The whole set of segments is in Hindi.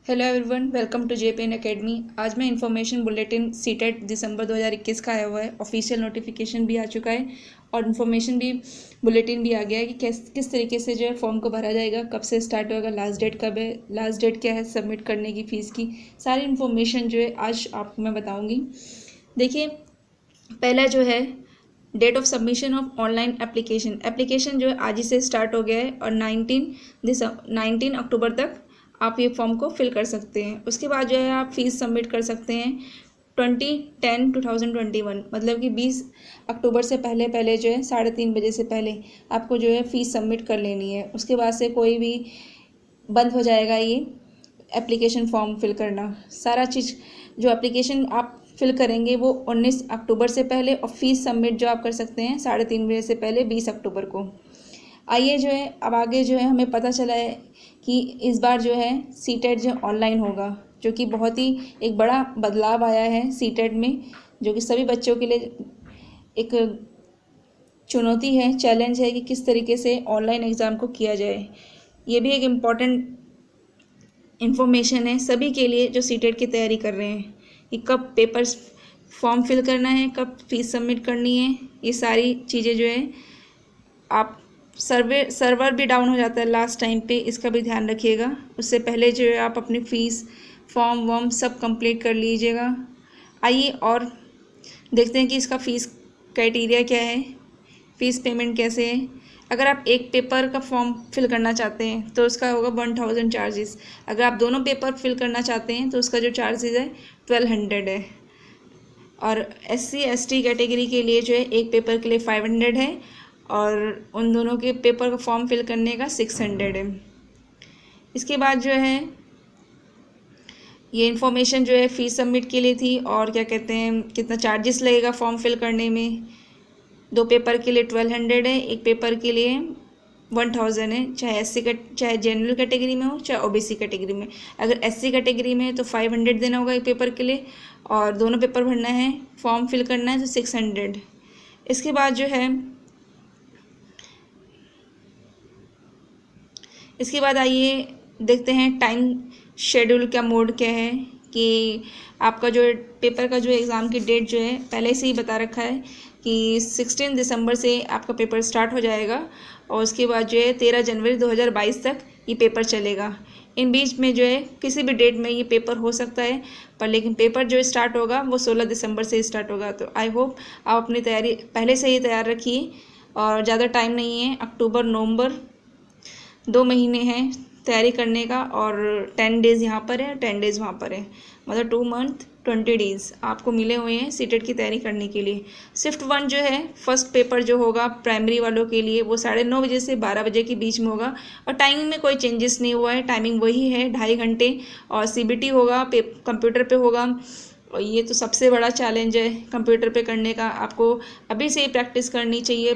Hello everyone, welcome to JPN Academy. आज मैं इन्फॉर्मेशन बुलेटिन सीटेट दिसंबर 2021 का आया हुआ है। ऑफिशियल नोटिफिकेशन भी आ चुका है और इन्फॉर्मेशन भी बुलेटिन भी आ गया है कि किस तरीके से जो है फॉर्म को भरा जाएगा, कब से स्टार्ट होगा, लास्ट डेट कब है, लास्ट डेट क्या है सबमिट करने की फ़ीस की। सारी इन्फॉर्मेशन जो है आज आपको मैं बताऊँगी। देखिए, पहला जो है date of submission of online application जो है आज ही से स्टार्ट हो गया है और 19 अक्टूबर तक आप ये फॉर्म को फिल कर सकते हैं। उसके बाद जो है आप फीस सबमिट कर सकते हैं 20/10/2021, मतलब कि 20 अक्टूबर से पहले पहले जो है 3:30 बजे से पहले आपको जो है फ़ीस सबमिट कर लेनी है। उसके बाद से कोई भी बंद हो जाएगा ये एप्लीकेशन फॉर्म फिल करना। सारा चीज़ जो एप्लीकेशन आप फिल करेंगे वो 19 अक्टूबर से पहले, और फीस सबमिट जो आप कर सकते हैं 3:30 बजे से पहले 20 अक्टूबर को। आइए जो है अब आगे जो है हमें पता चला है कि इस बार जो है सीटेट जो ऑनलाइन होगा, जो कि बहुत ही एक बड़ा बदलाव आया है सीटेट में, जो कि सभी बच्चों के लिए एक चुनौती है, चैलेंज है कि किस तरीके से ऑनलाइन एग्ज़ाम को किया जाए। ये भी एक इम्पॉर्टेंट इन्फॉर्मेशन है सभी के लिए जो सीटेट की तैयारी कर रहे हैं कि कब पेपर्स फॉर्म फिल करना है, कब फीस सबमिट करनी है। ये सारी चीज़ें जो है आप सर्वर भी डाउन हो जाता है लास्ट टाइम पे, इसका भी ध्यान रखिएगा। उससे पहले जो है आप अपनी फ़ीस फॉर्म वॉर्म सब कंप्लीट कर लीजिएगा। आइए और देखते हैं कि इसका फ़ीस क्राइटेरिया क्या है, फ़ीस पेमेंट कैसे है। अगर आप एक पेपर का फॉर्म फिल करना चाहते हैं तो उसका होगा 1000 चार्जेस। अगर आप दोनों पेपर फिल करना चाहते हैं तो उसका जो चार्जेस है 1200 है। और SC ST कैटेगरी के लिए जो है एक पेपर के लिए 500 है और उन दोनों के पेपर का फॉर्म फिल करने का 600 है। इसके बाद जो है ये इन्फॉर्मेशन जो है फ़ीस सबमिट के लिए थी, और क्या कहते हैं कितना चार्जेस लगेगा फॉर्म फिल करने में। दो पेपर के लिए 1200 है, एक पेपर के लिए 1000 है, चाहे जनरल कैटेगरी में हो चाहे OBC कैटेगरी में। अगर SC कैटेगरी में है तो 500 देना होगा एक पेपर के लिए, और दोनों पेपर भरना है, फॉर्म फिल करना है तो 600। इसके बाद जो है इसके बाद आइए देखते हैं टाइम शेड्यूल का मोड क्या है, कि आपका जो पेपर का जो एग्ज़ाम की डेट जो है पहले से ही बता रखा है कि 16 दिसंबर से आपका पेपर स्टार्ट हो जाएगा, और उसके बाद जो है 13 जनवरी 2022 तक ये पेपर चलेगा। इन बीच में जो है किसी भी डेट में ये पेपर हो सकता है, पर लेकिन पेपर जो स्टार्ट होगा वो 16 दिसंबर से स्टार्ट होगा। तो आई होप आप अपनी तैयारी पहले से ही तैयार रखिए, और ज़्यादा टाइम नहीं है, अक्टूबर नवंबर 2 महीने हैं तैयारी करने का, और 10 डेज़ यहाँ पर है, 10 डेज़ वहाँ पर है, मतलब 2 मंथ 20 डेज़ आपको मिले हुए हैं सीटेट की तैयारी करने के लिए। शिफ्ट 1 जो है फर्स्ट पेपर जो होगा प्राइमरी वालों के लिए वो 9:30 बजे से 12 बजे के बीच में होगा, और टाइमिंग में कोई चेंजेस नहीं हुआ है, टाइमिंग वही है 2.5 घंटे। और CBT होगा, कंप्यूटर पे होगा, और ये तो सबसे बड़ा चैलेंज है कंप्यूटर पे करने का। आपको अभी से ही प्रैक्टिस करनी चाहिए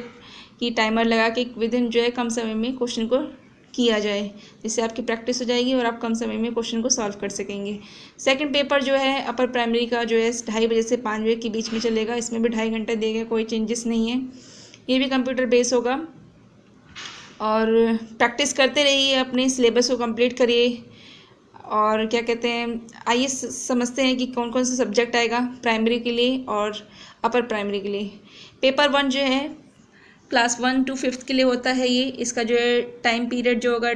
कि टाइमर लगा के विद इन जो है कम समय में क्वेश्चन को किया जाए, जिससे आपकी प्रैक्टिस हो जाएगी और आप कम समय में क्वेश्चन को सॉल्व कर सकेंगे। सेकंड पेपर जो है अपर प्राइमरी का जो है 2:30 बजे से 5 बजे के बीच में चलेगा, इसमें भी 2.5 घंटे देंगे, कोई चेंजेस नहीं है। ये भी कंप्यूटर बेस होगा, और प्रैक्टिस करते रहिए, अपने सिलेबस को कंप्लीट करिए। और क्या कहते हैं आइए समझते हैं कि कौन कौन सा सब्जेक्ट आएगा प्राइमरी के लिए और अपर प्राइमरी के लिए। पेपर 1 जो है क्लास 1 to 5 के लिए होता है ये। इसका जो है टाइम पीरियड जो होगा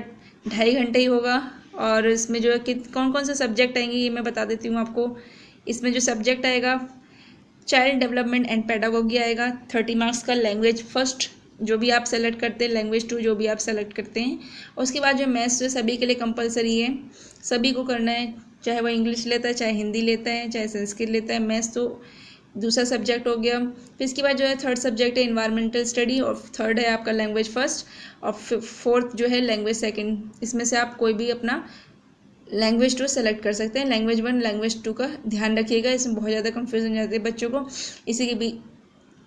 2.5 घंटे ही होगा, और इसमें जो है कि कौन कौन से सब्जेक्ट आएंगे ये मैं बता देती हूँ आपको। इसमें जो सब्जेक्ट आएगा चाइल्ड डेवलपमेंट एंड पेडागोगी आएगा, 30 मार्क्स का। लैंग्वेज फर्स्ट जो भी आप सेलेक्ट करते हैं, लैंग्वेज 2 जो भी आप सेलेक्ट करते हैं। उसके बाद जो मैथ्स जो सभी के लिए कंपलसरी है, सभी को करना है, चाहे वह इंग्लिश लेता है, चाहे हिंदी लेता है, चाहे संस्कृत लेता है। मैथ्स तो दूसरा सब्जेक्ट हो गया। फिर इसके बाद जो है थर्ड सब्जेक्ट है इन्वायरमेंटल स्टडी, और थर्ड है आपका लैंग्वेज फर्स्ट, और फोर्थ जो है लैंग्वेज सेकंड। इसमें से आप कोई भी अपना लैंग्वेज 2 सेलेक्ट कर सकते हैं। लैंग्वेज 1 लैंग्वेज 2 का ध्यान रखिएगा, इसमें बहुत ज़्यादा कन्फ्यूजन जाती है बच्चों को।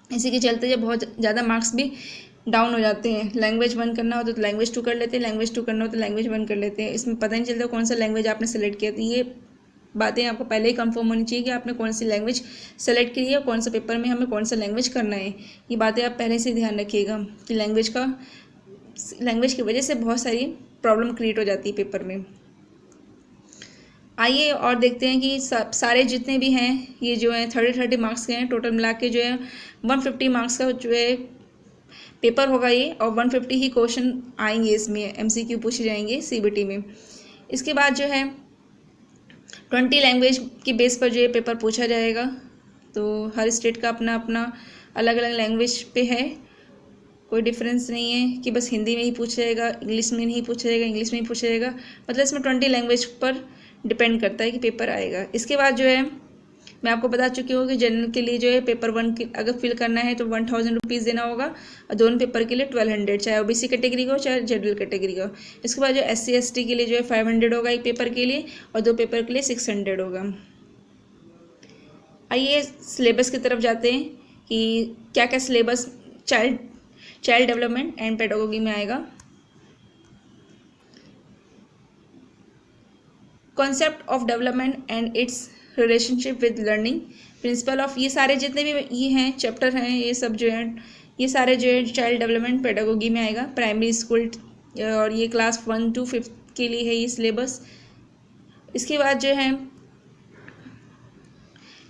इसी के चलते जो बहुत ज़्यादा मार्क्स भी डाउन हो जाते हैं। लैंग्वेज 1 करना हो तो लैंग्वेज 2 कर लेते हैं, लैंग्वेज 2 करना हो तो लैंग्वेज 1 कर लेते हैं। इसमें पता नहीं चलता कौन सा लैंग्वेज आपने सेलेक्ट किया। तो ये बातें आपको पहले ही कंफर्म होनी चाहिए कि आपने कौन सी लैंग्वेज सेलेक्ट की है, कौन सा पेपर में हमें कौन सा लैंग्वेज करना है। ये बातें आप पहले से ध्यान रखिएगा कि लैंग्वेज की वजह से बहुत सारी प्रॉब्लम क्रिएट हो जाती है पेपर में। आइए और देखते हैं कि सारे जितने भी हैं ये जो है 30 मार्क्स के हैं, टोटल मिला के जो है 150 मार्क्स का जो है पेपर होगा ये, और 150 ही क्वेश्चन आएंगे इसमें, एमसीक्यू पूछे जाएंगे सीबीटी में। इसके बाद जो है 20 लैंग्वेज की बेस पर जो ये पेपर पूछा जाएगा। तो हर स्टेट का अपना अपना अलग अलग लैंग्वेज पे है, कोई डिफरेंस नहीं है कि बस हिंदी में ही पूछा जाएगा, इंग्लिश में नहीं पूछा जाएगा, इंग्लिश में ही पूछा जाएगा। मतलब इसमें 20 लैंग्वेज पर डिपेंड करता है कि पेपर आएगा। इसके बाद जो है मैं आपको बता चुकी हूँ कि जनरल के लिए जो है पेपर 1 की अगर फिल करना है तो 1000 रुपीज़ देना होगा, और दोनों पेपर के लिए 1200, चाहे ओबीसी कैटेगरी का हो चाहे जनरल कैटेगरी का हो। इसके बाद जो SC ST के लिए जो है 500 होगा एक पेपर के लिए, और 2 पेपर के लिए 600 होगा। आइए सिलेबस की तरफ जाते हैं कि क्या क्या syllabus child development and pedagogy में आएगा। Concept of development and it's relationship with learning, principle of, ये सारे जितने भी ये हैं चैप्टर हैं ये सब जो है ये सारे जो है चाइल्ड डेवलपमेंट पेडागोगी में आएगा। प्राइमरी स्कूल और ये क्लास 1 to 5 के लिए है ये सिलेबस। इसके बाद जो है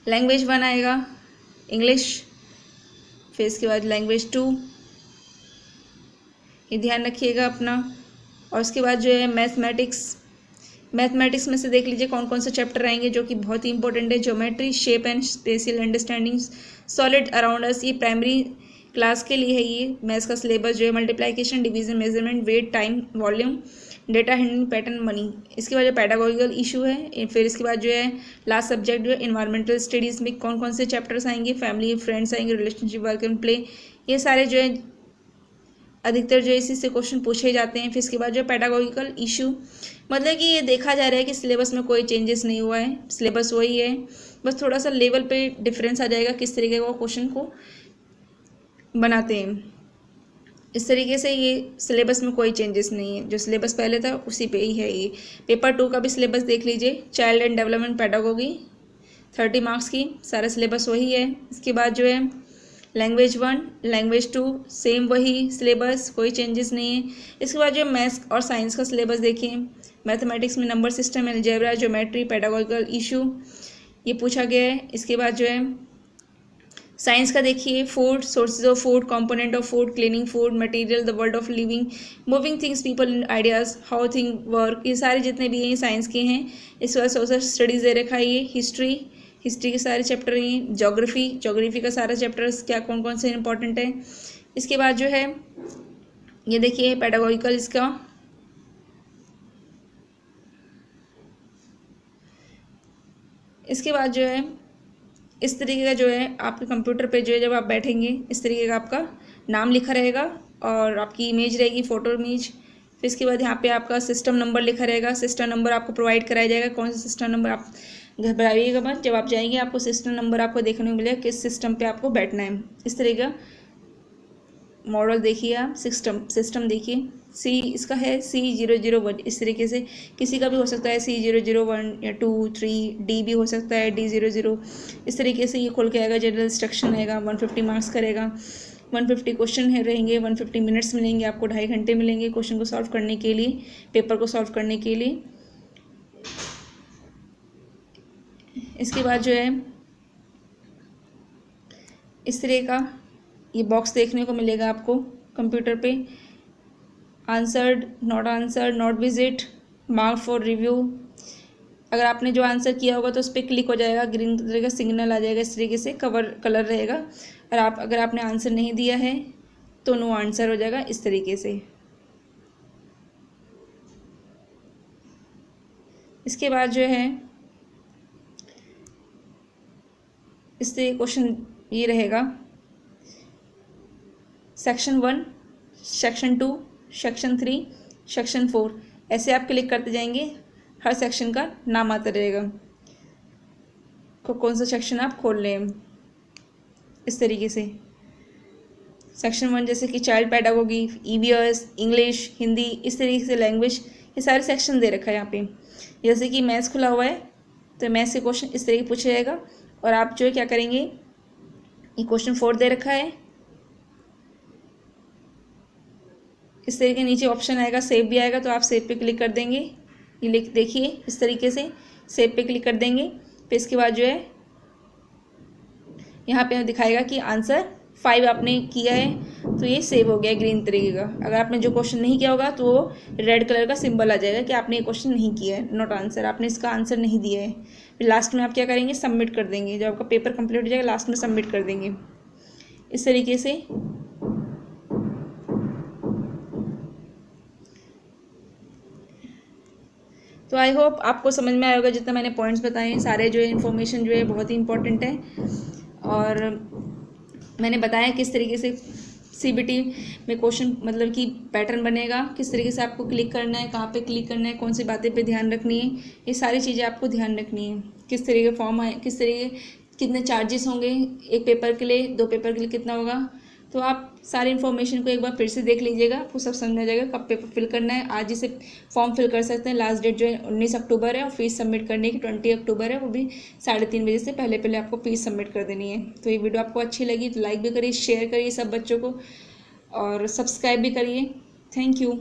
लैंग्वेज 1 आएगा इंग्लिश, फिर इसके बाद लैंग्वेज 2, ये ध्यान रखिएगा अपना। और उसके बाद जो है मैथमेटिक्स में से देख लीजिए कौन कौन से चैप्टर आएंगे जो कि बहुत ही इंपॉर्टेंट है। Geometry, shape and spatial understanding, solid around us, ये प्राइमरी क्लास के लिए है। ये मैथ्स का सिलेबस जो है multiplication, division, measurement, weight, time, volume, data handling, pattern, money. इसके बाद जो पैडागोजिकल इशू है, फिर इसके बाद जो है लास्ट सब्जेक्ट जो है इन्वायरमेंटल स्टडीज़ में कौन कौन से चैप्टर्स आएंगे, फैमिली फ्रेंड्स आएंगे, रिलेशनशिप, वर्क एंड प्ले, ये सारे जो है अधिकतर जो है इसी से क्वेश्चन पूछे जाते हैं। फिर इसके बाद जो है पैडागोजिकल इशू, मतलब कि ये देखा जा रहा है कि सिलेबस में कोई चेंजेस नहीं हुआ है, सिलेबस वही है, बस थोड़ा सा लेवल पे डिफरेंस आ जाएगा किस तरीके का क्वेश्चन को बनाते हैं। इस तरीके से ये सिलेबस में कोई चेंजेस नहीं है, जो सिलेबस पहले था उसी पे ही है ये। पेपर 2 का भी सिलेबस देख लीजिए, child and development pedagogy 30 marks की, सारा सिलेबस वही है। इसके बाद जो है लैंग्वेज 1, लैंग्वेज 2 सेम वही सिलेबस, कोई चेंजेस नहीं है। इसके बाद जो मैथ्स और साइंस का सिलेबस देखिए, मैथमेटिक्स में number system, algebra, geometry, pedagogical issue ये पूछा गया है। इसके बाद जो है साइंस का देखिए, food, sources of food, component of food, cleaning food, material, the world of living, moving things, people and ideas, how thing work, ये सारे जितने भी हैं साइंस के हैं। इसके बाद सोशल स्टडीज़ दे रखा है, ये हिस्ट्री के सारे चैप्टर हैं, ज्योग्राफी का सारा चैप्टर्स क्या कौन कौन से इंपॉर्टेंट है। इसके बाद जो है ये देखिए पेडागोजिकल इसका, इसके बाद जो है इस तरीके का जो है आपके कंप्यूटर पे जो है जब आप बैठेंगे इस तरीके का आपका नाम लिखा रहेगा और आपकी इमेज रहेगी, फ़ोटो इमेज। फिर इसके बाद यहाँ पे आपका सिस्टम नंबर लिखा रहेगा, सिस्टम नंबर आपको प्रोवाइड कराया जाएगा। कौन सा सिस्टम नंबर, आप घबराइएगा मत, जब आप जाएंगे आपको सिस्टम नंबर आपको देखने को मिलेगा किस सिस्टम पे आपको बैठना है। इस तरीके का मॉडल देखिए आप, सिस्टम देखिए। सी इसका है C001, इस तरीके से किसी का भी हो सकता है C001 या 2, 3, D भी हो सकता है D00, इस तरीके से ये खोल के आएगा। जनरल इंस्ट्रक्शन आएगा, 150 मार्क्स करेगा, 150 क्वेश्चन है रहेंगे, 150 मिनट्स मिलेंगे आपको, 2.5 घंटे मिलेंगे क्वेश्चन को सॉल्व करने के लिए, पेपर को सॉल्व करने के लिए। इसके बाद जो है इस तरह का ये बॉक्स देखने को मिलेगा आपको कंप्यूटर पे, answered, not visit, mark for review. अगर आपने जो आंसर किया होगा तो उस पर क्लिक हो जाएगा, ग्रीन कलर का सिग्नल आ जाएगा, इस तरीके से कलर रहेगा। और अगर आपने आंसर नहीं दिया है तो नो आंसर हो जाएगा, इस तरीके से। इसके बाद जो है इससे क्वेश्चन ये रहेगा, सेक्शन 1, सेक्शन 2, सेक्शन 3, सेक्शन 4, ऐसे आप क्लिक करते जाएंगे, हर सेक्शन का नाम आता रहेगा, कौन सा सेक्शन आप खोल लें। इस तरीके से सेक्शन 1 जैसे कि child pedagogy, EVS, English, Hindi, इस तरीके से लैंग्वेज, ये सारे सेक्शन दे रखा है यहाँ पे। जैसे कि मैथ्स खुला हुआ है तो मैथ्स के क्वेश्चन इस तरीके पूछा जाएगा, और आप जो है क्या करेंगे, ये क्वेश्चन 4 दे रखा है, इस तरीके नीचे ऑप्शन आएगा, सेव भी आएगा, तो आप सेव पे क्लिक कर देंगे ये लिख देखिए इस तरीके से सेव पे क्लिक कर देंगे। फिर इसके बाद जो है यहाँ पे हमें दिखाएगा कि आंसर 5 आपने किया है, तो ये सेव हो गया ग्रीन तरीके का। अगर आपने जो क्वेश्चन नहीं किया होगा तो वो रेड कलर का सिंबल आ जाएगा कि आपने ये क्वेश्चन नहीं किया है, नॉट आंसर, आपने इसका आंसर नहीं दिया है। फिर लास्ट में आप क्या करेंगे, सबमिट कर देंगे। जब आपका पेपर कंप्लीट हो जाएगा लास्ट में सबमिट कर देंगे इस तरीके से। तो आई होप आपको समझ में आया होगा जितना मैंने पॉइंट्स बताए हैं। सारे जो है इन्फॉर्मेशन जो है बहुत ही इंपॉर्टेंट है, और मैंने बताया किस तरीके से सीबीटी में क्वेश्चन मतलब कि पैटर्न बनेगा, किस तरीके से आपको क्लिक करना है, कहाँ पे क्लिक करना है, कौन सी बातें पे ध्यान रखनी है, ये सारी चीज़ें आपको ध्यान रखनी है। किस तरीके फॉर्म आए, किस तरीके कितने चार्जेस होंगे एक पेपर के लिए, 2 पेपर के लिए कितना होगा। तो आप सारी इन्फॉर्मेशन को एक बार फिर से देख लीजिएगा, आपको सब समझ आ जाएगा कब पेपर फिल करना है। आज ही से फॉर्म फिल कर सकते हैं। लास्ट डेट जो है 19 अक्टूबर है और फीस सबमिट करने की 20 अक्टूबर है, वो भी 3:30 बजे से पहले पहले आपको फीस सबमिट कर देनी है। तो ये वीडियो आपको अच्छी लगी तो लाइक भी करिए, शेयर करिए सब बच्चों को, और सब्सक्राइब भी करिए। Thank you.